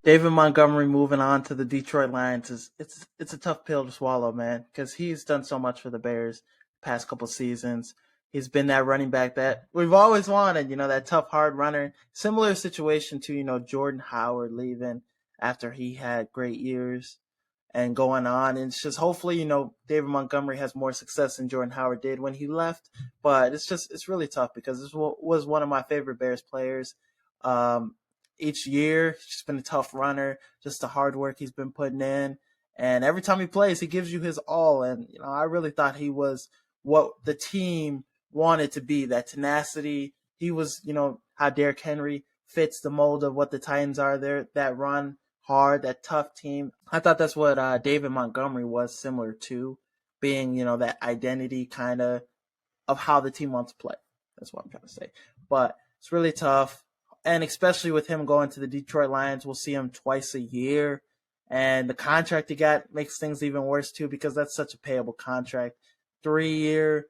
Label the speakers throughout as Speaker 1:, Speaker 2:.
Speaker 1: David Montgomery moving on to the Detroit Lions is it's a tough pill to swallow, man, because he's done so much for the Bears the past couple seasons. He's been that running back that we've always wanted, that tough, hard runner. Similar situation to, Jordan Howard leaving after he had great years and going on. And it's just hopefully, David Montgomery has more success than Jordan Howard did when he left. But it's really tough because this was one of my favorite Bears players. Um, each year, he's just been a tough runner, just the hard work he's been putting in. And every time he plays, he gives you his all. And, I really thought he was what the team wanted to be, that tenacity. He was, how Derrick Henry fits the mold of what the Titans are there, that run hard, that tough team. I thought that's what David Montgomery was similar to, being, that identity kind of how the team wants to play. That's what I'm trying to say. But it's really tough. And especially with him going to the Detroit Lions, we'll see him twice a year. And the contract he got makes things even worse too, because that's such a payable contract. 3-year,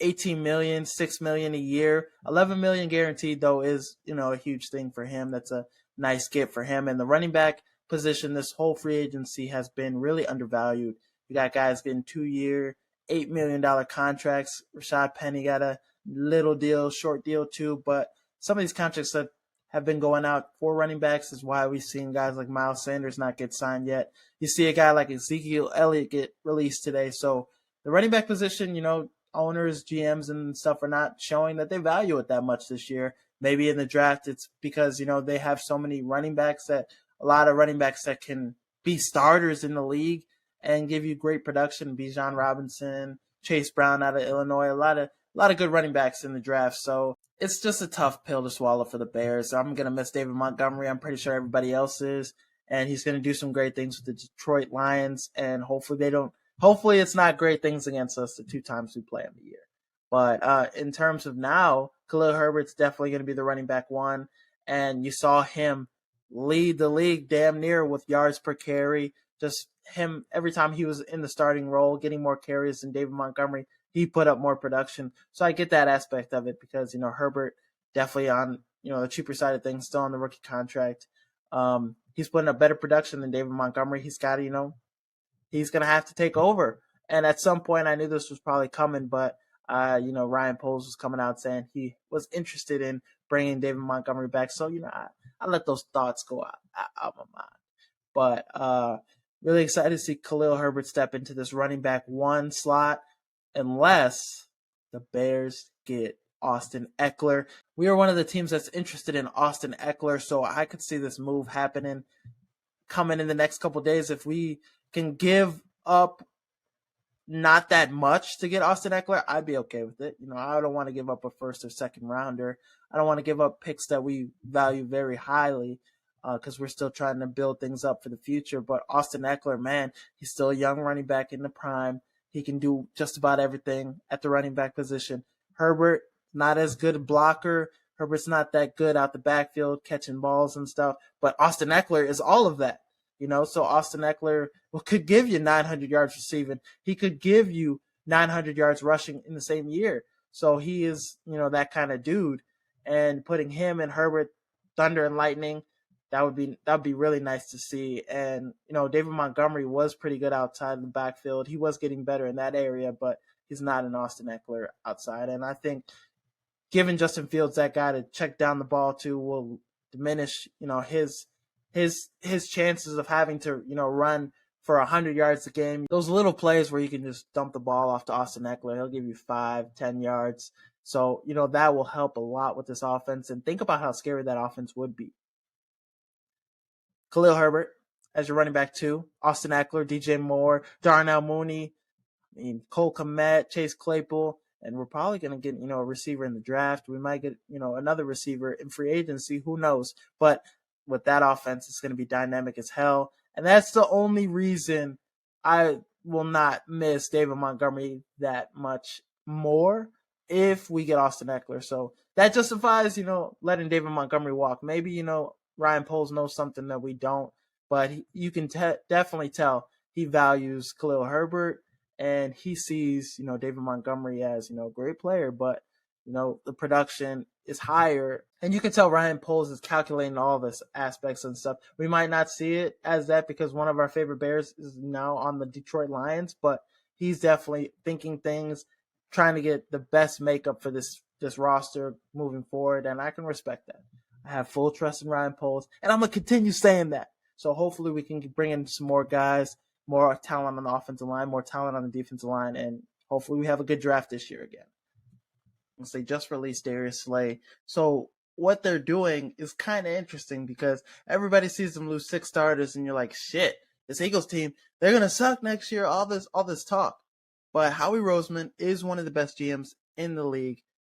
Speaker 1: $18 million, $6 million a year, $11 million guaranteed though is, a huge thing for him. That's a nice get for him. And the running back position, this whole free agency has been really undervalued. You got guys getting 2-year, $8 million contracts. Rashad Penny got a little deal, short deal too. But some of these contracts that have been going out for running backs is why we've seen guys like Miles Sanders not get signed yet. You see a guy like Ezekiel Elliott get released today. So the running back position, owners, GMs, and stuff are not showing that they value it that much this year. Maybe in the draft, it's because, they have so many running backs that a lot of running backs that can be starters in the league and give you great production. Bijan Robinson, Chase Brown out of Illinois, a lot of good running backs in the draft. So it's just a tough pill to swallow for the Bears. I'm going to miss David Montgomery. I'm pretty sure everybody else is. And he's going to do some great things with the Detroit Lions. And hopefully it's not great things against us the 2 times we play in the year. But in terms of now, Khalil Herbert's definitely going to be the running back 1. And you saw him lead the league damn near with yards per carry. Just him, every time he was in the starting role, getting more carries than David Montgomery, he put up more production. So I get that aspect of it because, Herbert definitely on, the cheaper side of things, still on the rookie contract. He's putting up better production than David Montgomery. He's got to, he's going to have to take over. And at some point, I knew this was probably coming, but, Ryan Poles was coming out saying he was interested in bringing David Montgomery back. So, I let those thoughts go out my mind. But really excited to see Khalil Herbert step into this running back 1 slot, unless the Bears get Austin Ekeler. We are one of the teams that's interested in Austin Ekeler, so I could see this move happening, coming in the next couple of days. If we can give up not that much to get Austin Ekeler, I'd be okay with it. I don't want to give up a first or second rounder. I don't want to give up picks that we value very highly because we're still trying to build things up for the future. But Austin Ekeler, man, he's still a young running back in the prime. He can do just about everything at the running back position. Herbert, not as good a blocker. Herbert's not that good out the backfield catching balls and stuff. But Austin Ekeler is all of that. So Austin Ekeler could give you 900 yards receiving. He could give you 900 yards rushing in the same year. So he is, that kind of dude. And putting him and Herbert, thunder and lightning, that would be really nice to see. And, David Montgomery was pretty good outside the backfield. He was getting better in that area, but he's not an Austin Ekeler outside. And I think giving Justin Fields that guy to check down the ball to will diminish, his chances of having to, run for 100 yards a game. Those little plays where you can just dump the ball off to Austin Ekeler, he'll give you 5-10 yards. So, that will help a lot with this offense. And think about how scary that offense would be. Khalil Herbert as your running back 2, Austin Ekeler, DJ Moore, Darnell Mooney, Cole Kmet, Chase Claypool, and we're probably going to get, a receiver in the draft. We might get, another receiver in free agency. Who knows? But with that offense, it's going to be dynamic as hell. And that's the only reason I will not miss David Montgomery that much more if we get Austin Ekeler. So that justifies, letting David Montgomery walk. Maybe, Ryan Poles knows something that we don't, but you can definitely tell he values Khalil Herbert and he sees, David Montgomery as, a great player, but The production is higher. And you can tell Ryan Poles is calculating all this aspects and stuff. We might not see it as that because one of our favorite Bears is now on the Detroit Lions, but he's definitely thinking things, trying to get the best makeup for this roster moving forward, and I can respect that. I have full trust in Ryan Poles, and I'm going to continue saying that. So hopefully we can bring in some more guys, more talent on the offensive line, more talent on the defensive line, and hopefully we have a good draft this year again. They just released Darius Slay. So what they're doing is kind of interesting because everybody sees them lose 6 starters, and you're like, shit, this Eagles team, they're going to suck next year, all this talk. But Howie Roseman is one of the best GMs in the league.